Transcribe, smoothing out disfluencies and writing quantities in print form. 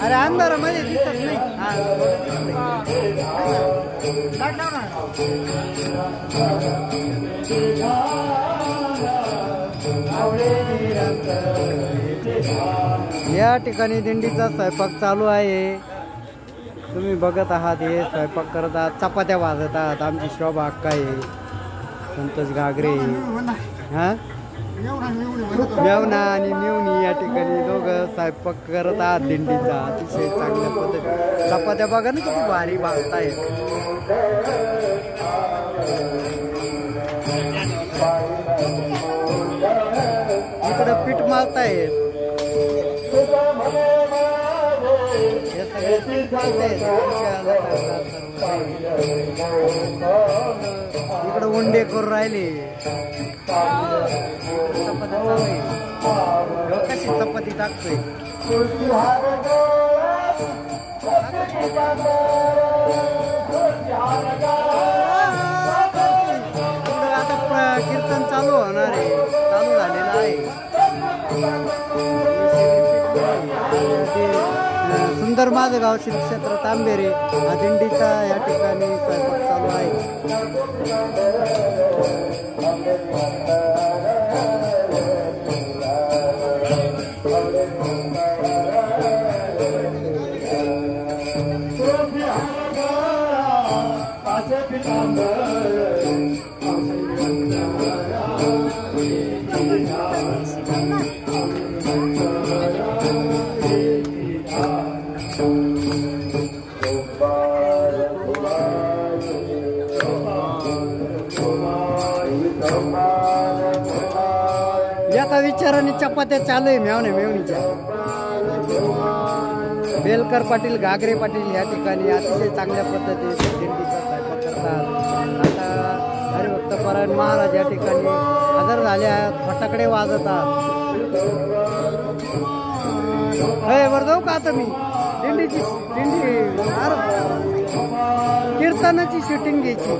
अरे अंधारामध्ये दिसत नाही. या ठिकाणी दिंडीचा स्वयंपाक चालू आहे. तुम्ही बघत आहात हे स्वयंपाक करत आहात. चपात्या भाजत आहात. आमची शोभा अक्का आहे, संतोष घागरे, हा मेवना आणि मिवनी या ठिकाणी दोघं स्वयंपाक करत आहात दिंडीचा. अतिशय चांगल्या पद्धतीने चपात्या बघा ना किती भारी भाजतायत. इकडं पीठ मारतायत. इकडं उंडे करून राहिले. कशी चपाती टाकतोय. आता कीर्तन चालू होणार आहे, चालू झालेलं आहे. सुंदर माझं गाव श्री क्षेत्र तांबेरे हा दिंडीचा या ठिकाणी स्वयंपाक चालू आहे. एका विचाराने चपात्या चालू आहे मेवणीच्या. बेलकर पाटील, घागरे पाटील या ठिकाणी अतिशय चांगल्या पद्धतीने दिंडीचा स्वयंपाक करतात. आता हरिभक्त परायण महाराज या ठिकाणी हजर झाले आहेत. फटाकडे वाजतात. वर जाऊ का आता मी दिंडी कीर्तनाची शूटिंग घ्यायची.